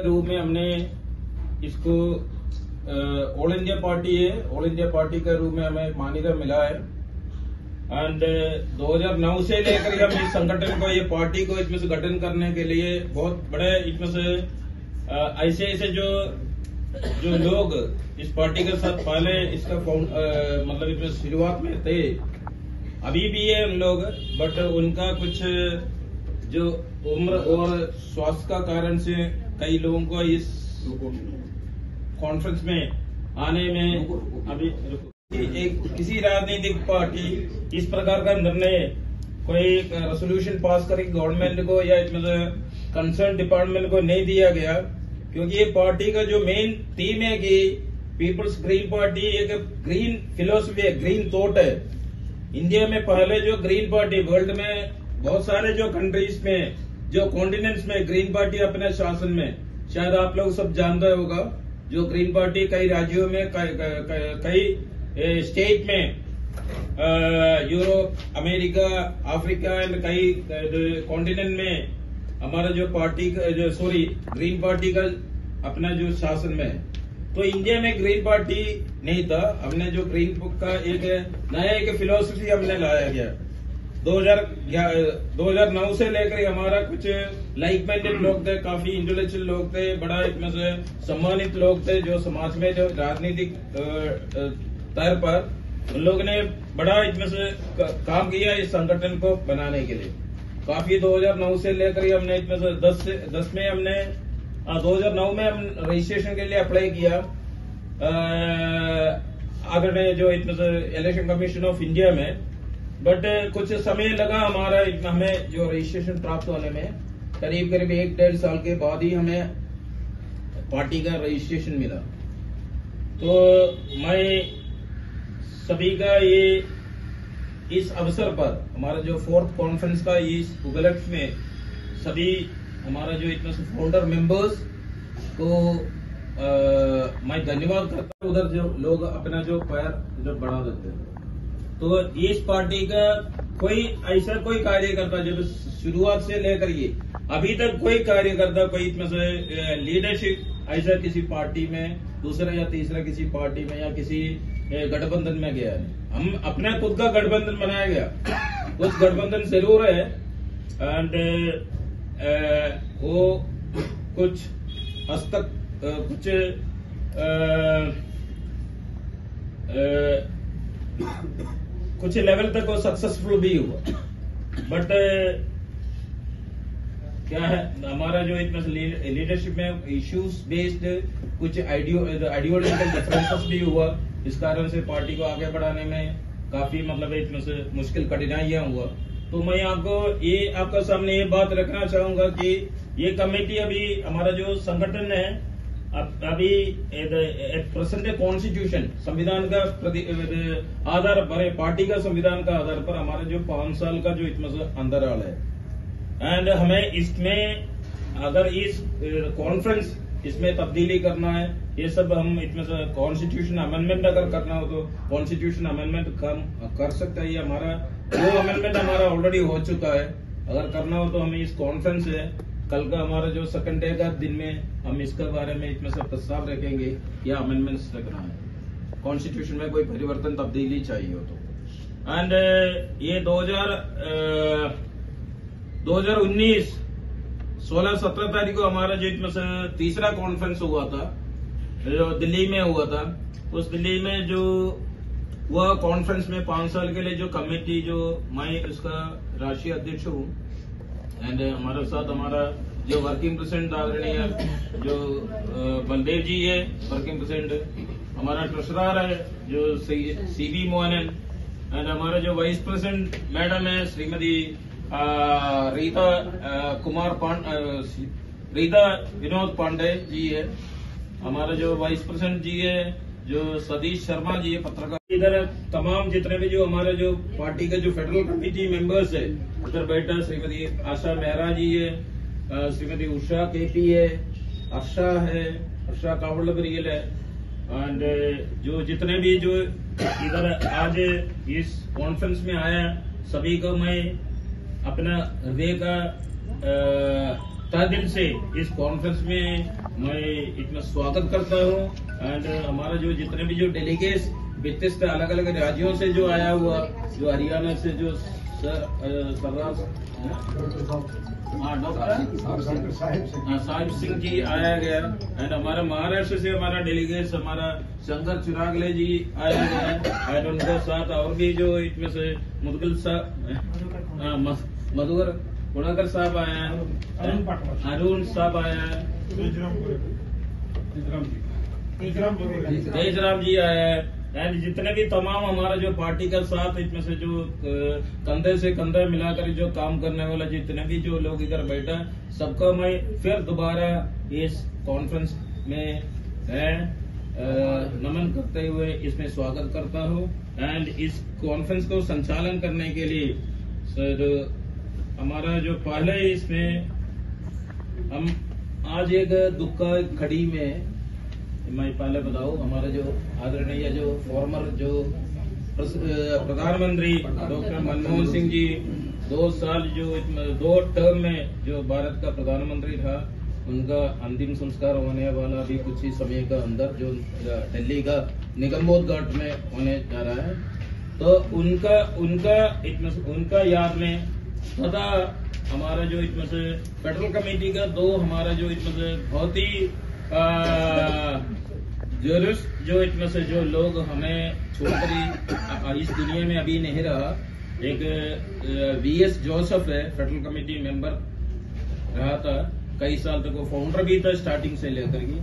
रूप में हमने इसको ऑल इंडिया पार्टी है, ऑल इंडिया पार्टी के रूप में हमें मान्यता मिला है। एंड 2009 से लेकर हम इस संगठन को, ये पार्टी को इसमें से गठन करने के लिए बहुत बड़े इसमें से ऐसे ऐसे जो लोग इस पार्टी के साथ पहले इसका मतलब इसमें शुरुआत में थे, अभी भी है उन लोग, बट उनका कुछ जो उम्र और स्वास्थ्य का कारण से कई लोगों को इस कॉन्फ्रेंस में आने में अभी एक किसी राजनीतिक पार्टी इस प्रकार का निर्णय, कोई रेजोल्यूशन पास करके गवर्नमेंट को या इसमें कंसर्न डिपार्टमेंट को नहीं दिया गया, क्योंकि ये पार्टी का जो मेन थीम है कि पीपल्स ग्रीन पार्टी एक ग्रीन फिलोसफी है, ग्रीन थॉट है। इंडिया में पहले जो ग्रीन पार्टी, वर्ल्ड में बहुत सारे जो कंट्रीज में, जो कॉन्टिनेंट्स में ग्रीन पार्टी अपने शासन में, शायद आप लोग सब जानते होगा, जो ग्रीन पार्टी कई राज्यों में, कई स्टेट में, यूरोप, अमेरिका, अफ्रीका एंड कई कॉन्टिनेंट में हमारा जो पार्टी का ग्रीन पार्टी का अपना जो शासन में है। तो इंडिया में ग्रीन पार्टी नहीं था, हमने जो ग्रीन का एक नया एक फिलोसफी हमने लाया गया। 2009 से लेकर हमारा कुछ लाइक माइंडेड लोग थे, काफी इंटेलेक्चुअल लोग थे, बड़ा इसमें से सम्मानित लोग थे, जो समाज में जो राजनीतिक स्तर पर उन लोगों ने बड़ा इसमें से काम किया इस संगठन को बनाने के लिए। काफी 2009 से लेकर हमने इसमें से 10 में हमने 2009 में हम रजिस्ट्रेशन के लिए अप्लाई किया आदरणीय जो इसमें से इलेक्शन कमीशन ऑफ इंडिया में, बट कुछ समय लगा हमें जो रजिस्ट्रेशन प्राप्त होने में। करीब 1-1.5 साल के बाद ही हमें पार्टी का रजिस्ट्रेशन मिला। तो मैं सभी का ये इस अवसर पर, हमारा जो 4th कॉन्फ्रेंस का इस उपलक्ष्य में सभी हमारा जो इतना से फाउंडर मेंबर्स को मैं धन्यवाद करता हूँ। उधर जो लोग अपना जो पैर जब बढ़ा देते हैं, तो इस पार्टी का ऐसा कोई कार्यकर्ता जब शुरुआत से लेकर ये अभी तक कोई कार्यकर्ता, कोई इसमें से लीडरशिप ऐसा किसी पार्टी में, दूसरा या तीसरा किसी पार्टी में या किसी गठबंधन में गया है। हम अपना खुद का गठबंधन बनाया गया, कुछ गठबंधन जरूर है, एंड वो कुछ हद तक कुछ लेवल तक वो सक्सेसफुल भी हुआ, बट क्या है, हमारा जो इसमें लीडरशिप में इश्यूज बेस्ड कुछ आइडियोलॉजिकल डिफरेंसेस भी हुआ। इस कारण से पार्टी को आगे बढ़ाने में काफी मतलब इसमें से मुश्किल कठिनाइयां हुआ। तो मैं आपका सामने ये बात रखना चाहूंगा कि ये कमेटी, अभी हमारा जो संगठन है, अभी प्रेजेंट कॉन्स्टिट्यूशन, संविधान का आधार पर, पार्टी का संविधान का आधार पर हमारा जो 5 साल का जो इसमें से अंतराल है, एंड हमें इसमें अगर इस कॉन्फ्रेंस इसमें तब्दीली करना है, ये सब हम इसमें से कॉन्स्टिट्यूशन अमेंडमेंट अगर करना हो तो कॉन्स्टिट्यूशन अमेंडमेंट कर सकता है। ये हमारा वो अमेंडमेंट हमारा ऑलरेडी हो चुका है। अगर करना हो तो हमें इस कॉन्फ्रेंस है, कल का हमारा जो 2nd डे का दिन में हम इसके बारे में इसमें से प्रस्ताव रखेंगे, या अमेंडमेंट्स रखना है, कॉन्स्टिट्यूशन में कोई परिवर्तन तब्दीली चाहिए हो तो। एंड ये 2019 16-17 तारीख को हमारा जो इसमें से तीसरा कॉन्फ्रेंस हुआ था, जो दिल्ली में हुआ था। उस दिल्ली में जो वह कॉन्फ्रेंस में 5 साल के लिए जो कमेटी, जो मैं उसका राष्ट्रीय अध्यक्ष हूँ, एंड हमारे साथ हमारा जो वर्किंग प्रेसिडेंट आदरणीय जो बलदेव जी है, वर्किंग प्रेसिडेंट, हमारा ट्रेजरर है जो CB मोहनन, एंड हमारा जो वाइस प्रेसिडेंट मैडम है श्रीमती रीता विनोद पांडे जी है, हमारा जो वाइस प्रेसिडेंट जी है जो सतीश शर्मा जी है, पत्रकार। इधर तमाम जितने भी जो हमारे जो पार्टी का जो फेडरल कमेटी मेंबर्स है, उधर बैठा श्रीमती आशा मेहरा जी है, श्रीमती उषा KP है, अर्षा कावड़लबरील है, एंड जो जितने भी जो इधर आज इस कॉन्फ्रेंस में आया, सभी को मैं अपना हृदय का तहे दिल से इस कॉन्फ्रेंस में मैं इतना स्वागत करता हूँ। एंड हमारा जो जितने भी जो डेलीगेट्स व्यत्यस्त अलग अलग राज्यों से जो आया हुआ, जो हरियाणा से जो सर्रास साहिब सिंह जी आया गया, एंड हमारा महाराष्ट्र से हमारा डेलीगेट्स हमारा शंकर चिरागले जी आया गया, एंड उनके साथ और भी जो इसमें से मुदगिल साहब, मधुकर पुणाकर साहब आया है, अरुण साहब आया है, तेजराम जी आया है, एंड जितने भी तमाम हमारा जो पार्टी का साथ इसमें से जो कंधे से कंधा मिलाकर जो काम करने वाला जितने भी जो लोग इधर बैठा, सबका मैं फिर दोबारा इस कॉन्फ्रेंस में नमन करते हुए इसमें स्वागत करता हूँ। एंड इस कॉन्फ्रेंस को संचालन करने के लिए सर हमारा जो पहले इसमें हम आज एक दुख का खड़ी में मैं पहले बताऊं, हमारा जो आदरणीय जो फॉर्मर जो प्रधानमंत्री डॉक्टर मनमोहन सिंह जी 2 साल जो 2 टर्म में जो भारत का प्रधानमंत्री था, उनका अंतिम संस्कार होने वाला भी कुछ ही समय का अंदर जो दिल्ली का निगमबोध घाट में होने जा रहा है। तो उनका याद में तथा हमारा जो इसमें से फेडरल कमेटी का 2 हमारा जो इसमें से बहुत ही जो इसमें से जो लोग हमें छोड़कर इस दुनिया में अभी नहीं रहा, एक VS जोसेफ है, फेडरल कमेटी मेंबर रहा था कई साल तक, वो फाउंडर भी था स्टार्टिंग से लेकर के,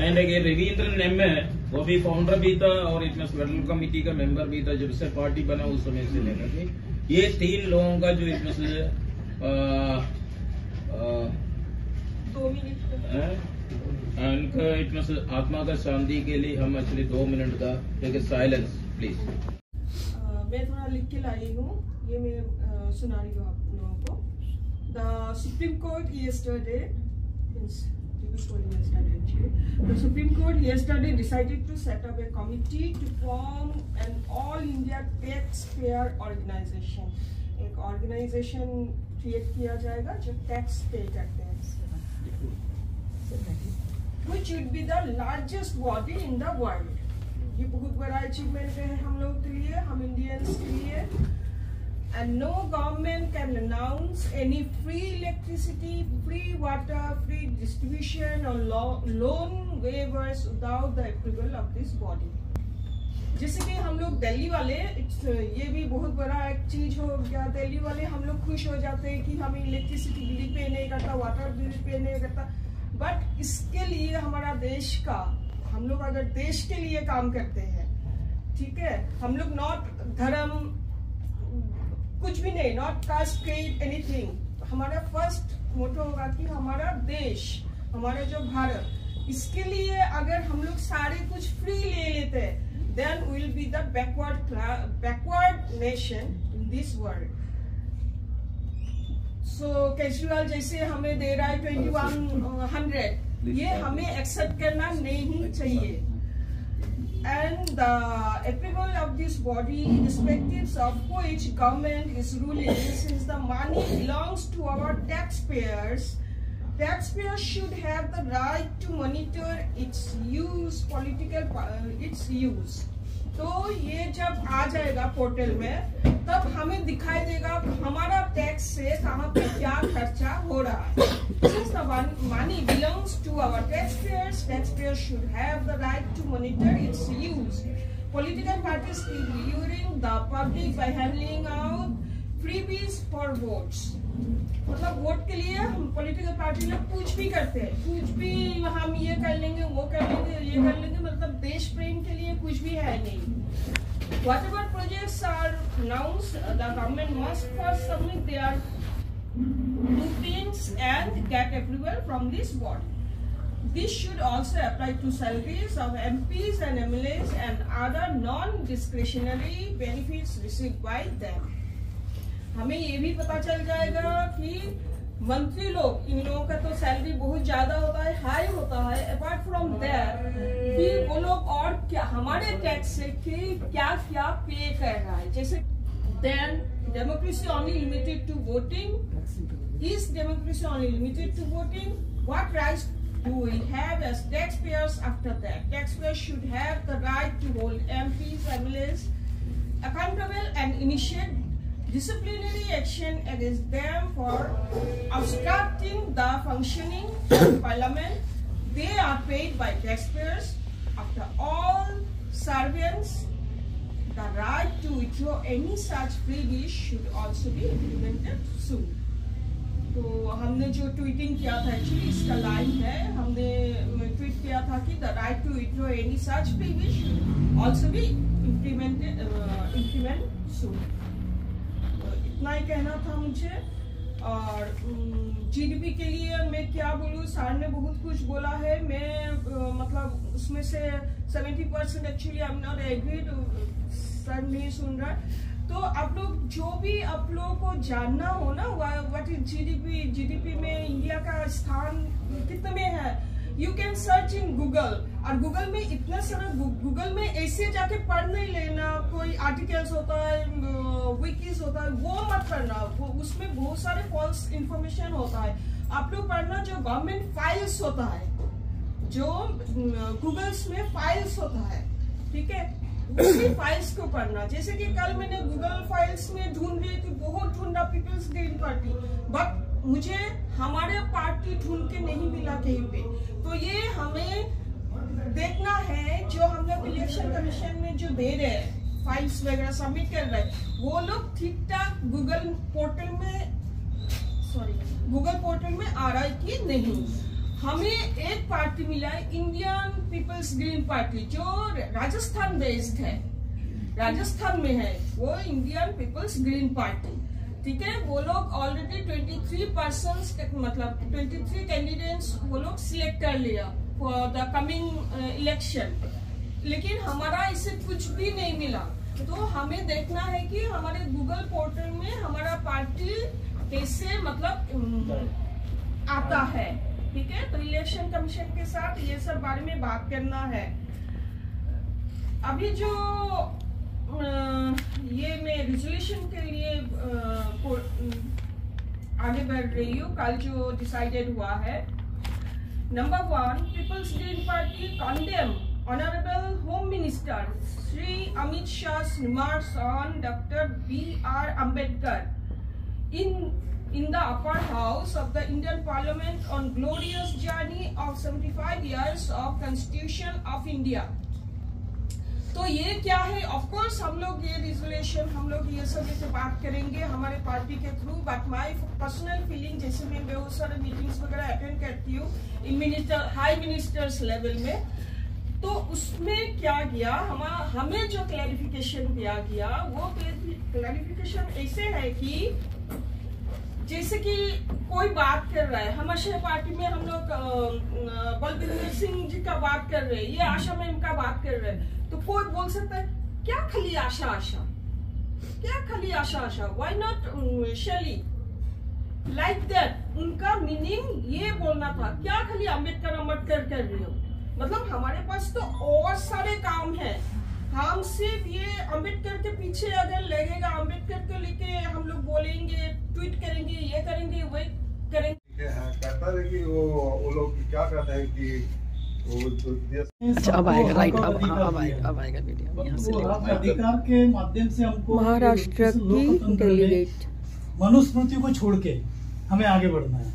एंड एक रविंद्र नेम है, वो भी फाउंडर भी था और इसमें फेडरल कमेटी का मेंबर भी था जब से पार्टी बना उस समय से लेकर के। ये 3 लोगों का जो इसमें से 2 मिनट उनका इतना आत्मा का शांति के लिए हम एक्चुअली 2 मिनट का एक साइलेंस प्लीज। मैं थोड़ा लिख के लाई हूँ, ये मैं सुना रही हूँ आप लोगों को। The supreme court yesterday decided to set up a committee to form an all India taxpayer organization। एक ऑर्गेनाइजेशन क्रिएट किया जाएगा जो टैक्स पे करते हैं, which would be the largest body in the world। ये बहुत बड़ा अचीवमेंट है हम लोग के लिए, हम इंडियंस के लिए। And no government can announce any free electricity, free water, free distribution or loan waivers without the approval of this body। जैसे कि हम लोग दिल्ली वाले, ये भी बहुत बड़ा एक चीज हो गया, दिल्ली वाले हम लोग खुश हो जाते हैं कि हमें इलेक्ट्रिसिटी बिल पे नहीं करता, वाटर बिल पे नहीं करता, बट इसके लिए हमारा देश का, हम लोग अगर देश के लिए काम करते हैं, ठीक है, हम लोग नॉट धर्म कुछ भी नहीं, नॉट कास्ट क्रीड एनीथिंग, हमारा फर्स्ट मोटो होगा कि हमारा देश, हमारा जो भारत, इसके लिए अगर हम लोग सारे कुछ फ्री ले लेते हैं, then we will be the backward nation in this world। So Kejriwal जैसे हमें दे रहा है 2100, ये हमें एक्सेप्ट करना नहीं चाहिए। And the approval of this body, irrespective of which government is ruling, since the money belongs to our taxpayers, taxpayers should have the right to monitor its use, its use। तो ये जब आ जाएगा portal में, तब हमें दिखाई देगा हमारा टैक्स से कहाँ पे क्या खर्चा हो रहा है। Since the money belongs to our taxpayers, taxpayers should have the right to monitor its use। Political parties keep luring the public by handing out freebies for votes। मतलब वोट के लिए हम पॉलिटिकल पार्टी लोग कुछ भी करते हैं, कुछ भी हम ये कर लेंगे, वो कर लेंगे, ये कर लेंगे, मतलब देश प्रेम के लिए कुछ भी है नहीं। Whatever projects are announced, the government must first submit their blueprints and get approval from this body। This should also apply to salaries of MPs and MLAs and other non-discretionary benefits received by them। हमें ये भी पता चल जाएगा कि मंत्री लोग, इन लोगों का तो सैलरी बहुत ज्यादा होता है, हाई होता है, अपार्ट फ्रॉम दैट कि वो लोग और क्या हमारे टैक्स से क्या क्या पे कर रहा है। जैसे then democracy only limited to voting, is democracy only limited to voting, what rights do we have have as taxpayers after that. Taxpayers should have the right to hold MPs, MLAs accountable and initiate disciplinary action against them for obstructing the functioning of Parliament. They are paid by taxpayers. After all, servants, the right to withdraw any such privilege should also be implemented soon. तो हमने जो tweeting किया था, actually इसका line है, हमने tweet किया था कि the right to withdraw any such privilege should also be implement soon. इतना ही कहना था मुझे। और जीडीपी के लिए मैं क्या बोलूँ, सर ने बहुत कुछ बोला है। मैं मतलब उसमें से 70% actually I am not agreed, sir नहीं सुन रहा। तो आप लोग जो भी आप लोगों को जानना हो ना, व्हाट इज जीडीपी में इंडिया का स्थान कितने में है, you can search in Google. और गूगल में इतना सारा, गूगल में ऐसे जाके पढ़ नहीं लेना, कोई आर्टिकल्स होता है, विकीज होता है, वो मत पढ़ना, वो उसमें बहुत सारे फॉल्स इंफॉर्मेशन होता है। आप लोग पढ़ना जो गवर्नमेंट फाइल्स होता है, जो गूगल्स में फाइल्स होता है, ठीक है, उसी फाइल्स को पढ़ना। जैसे कि कल मैंने गूगल फाइल्स में ढूंढ रही थी, बहुत ढूंढा पीपल्स ग्रीन पार्टी, बट मुझे हमारे पार्टी ढूंढ के नहीं मिला कहीं पे। तो ये हमें देखना है, जो हम लोग इलेक्शन कमीशन में जो दे रहे हैं, फाइल्स वगैरह सबमिट कर रहे हैं, वो लोग ठीक ठाक गूगल पोर्टल में आ रहा है कि नहीं। हमें एक पार्टी मिला है, इंडियन पीपल्स ग्रीन पार्टी, जो राजस्थान बेस्ड है, राजस्थान में है वो इंडियन पीपल्स ग्रीन पार्टी, ठीक है। वो लोग ऑलरेडी 23% मतलब 23 कैंडिडेट्स वो लोग सिलेक्ट कर लिया फॉर द कमिंग इलेक्शन, लेकिन हमारा इससे कुछ भी नहीं मिला। तो हमें देखना है कि हमारे गूगल पोर्टल में हमारा पार्टी कैसे मतलब आता है, ठीक है। तो इलेक्शन कमीशन के साथ ये सब बारे में बात करना है। अभी जो ये मैं रिजोल्यूशन के लिए आगे बढ़ रही हूँ। कल जो डिसाइडेड हुआ है, number 1, peoples green party condemn honourable home minister Shri Amit शाह's remarks on Dr. B.R. Ambedkar in the upper house of the Indian Parliament on glorious journey of 75 years of Constitution of India। तो ये क्या है, of course हम लोग ये resolution, हम लोग ये सब जैसे बात करेंगे हमारे पार्टी के through, but my personal feeling, जैसे मैं बहुत सारे मीटिंग्स वगैरह अटेंड करती हूँ इन हाई मिनिस्टर्स लेवल में, तो उसमें क्या किया, हमें जो क्लैरिफिकेशन दिया गया, वो क्लैरिफिकेशन ऐसे है कि जैसे कि कोई बात कर रहा है, हमारे पार्टी में हम लोग बलविंदर सिंह जी का बात कर रहे हैं, ये आशा मैम का बात कर रहे हैं, तो कोई बोल सकता है क्या खाली आशा, क्या खाली आशा, व्हाई नॉट शैली, लाइक दैट। उनका मीनिंग ये बोलना था, क्या खाली अम्बेडकर कर रही हो, मतलब हमारे पास तो और सारे काम है, हम सिर्फ ये अम्बेडकर के पीछे अगर लगेगा, अम्बेडकर को लेके हम लोग बोलेंगे, ट्वीट करेंगे, ये करेंगे, वो करेंगे। कहता है कि वो लोग क्या कहते हैं कि अच्छा अब आएगा, राइट, अब आएगा वीडियो यहाँ से। अधिकार के माध्यम से हमको महाराष्ट्र की डेलीगेट मनुस्मृति को छोड़ के हमें आगे बढ़ना है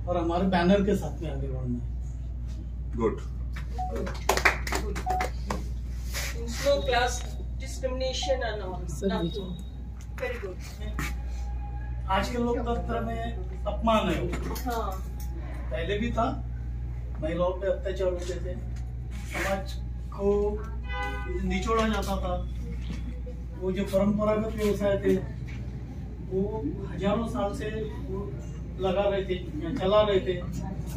और हमारे बैनर के साथ में आगे बढ़ना है। Good. No class discrimination and all. Nothing. Very good. आज के लोकतंत्र में अपमान है, हाँ, पहले भी था, महिलाओं पे अत्याचार होते थे, समाज को निचोड़ा जाता था, वो जो परंपरागत व्यवसाय थे वो हजारों साल से लगा रहे थे, चला रहे थे,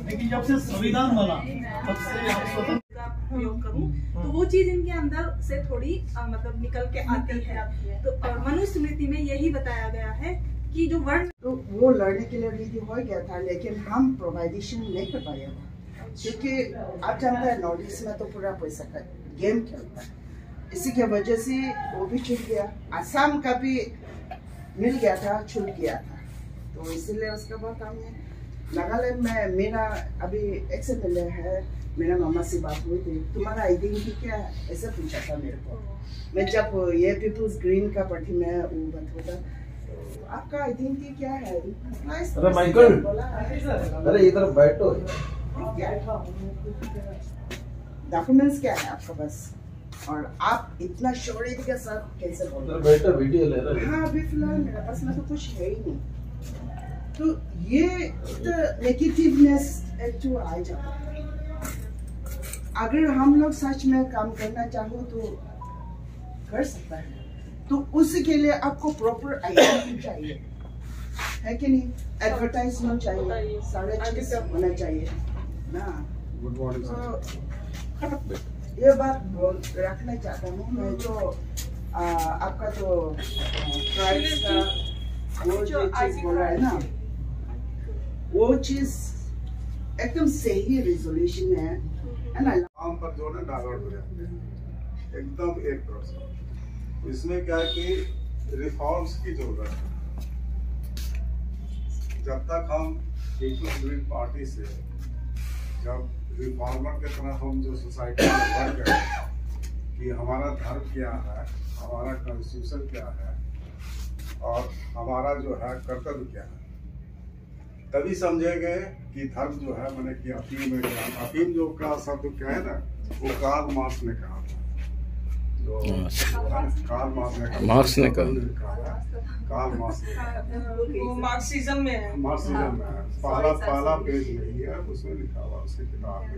लेकिन जब से संविधान बना तब से हम स्वतंत्र उपयोग करूं तो वो चीज इनके अंदर से थोड़ी मतलब निकल के आती है। तो मनुस्मृति में यही बताया गया है कि जो वर्ण, तो वो लड़ने के लिए रेडी हो गया था, लेकिन हम प्रोवाइडेशन नहीं कर पाया था, क्योंकि आप जानते हैं नॉर्थ ईस्ट में तो पूरा पैसा का गेम खेलता है, इसी की वजह से वो भी छूट गया। आसाम का भी मिल गया था, छूट गया था, तो इसीलिए उसके बाद हमने नागालैंड में मेरा अभी एक से पहले है, मेरा मामा से बात हुई थी, तुम्हारा आइडेंटिटी क्या है ऐसा पूछा था मेरे को। मैं जब ये पीपल्स ग्रीन का पार्टी में वो बात होता, तो आपका आइडेंटिटी क्या है? अरे माइकल, अरे इधर बैठो। डॉक्यूमेंट्स क्या है आपका बस? और आप इतना श्योरिटी के साथ कैसे बोल रहे हो? बेटा वीडियो ले रहा है। हाँ, अभी फिलहाल मेरे पास में तो कुछ है ही नहीं। तो ये नेगेटिवनेस एक तो आ जाता है। अगर हम लोग सच में काम करना चाहो तो कर सकता है। तो उसके लिए आपको प्रॉपर आइडेंटिटी चाहिए, है कि नहीं? एडवर्टाइजमेंट चाहिए, सारे चीज होना चाहिए ना। Good morning. ये बात रखना चाहता हूँ मैं, जो आपका जो ट्राइब्स का वो जो चीज बोल रहा है ना, वो चीज एकदम सही रिजोल्यूशन है ना। काम पर जो है डाइवर्ट हो जाते हैं एकदम 1%। इसमें क्या है कि रिफॉर्म्स की जरूरत है। जब तक हम पीपल्स ग्रीन पार्टी से जब रिफॉर्मर की तरह हम जो सोसाइटी में बढ़ गए कि हमारा धर्म क्या है, हमारा कॉन्स्टिट्यूशन क्या है और हमारा जो है कर्तव्य क्या है, तभी समझेंगे कि धर्म जो है मैंने कि अफीम है। अफीम जो का शब्द क्या है ना, वो कार्ल मार्क्स ने कहा था। जो कार्ल मार्क्स ने कहा, कार्ल मार्क्स वो मार्क्सिज्म में है। मार्क्सिज्म में है। पहला पेज नहीं है, उसमें लिखा हुआ उसकी किताब में।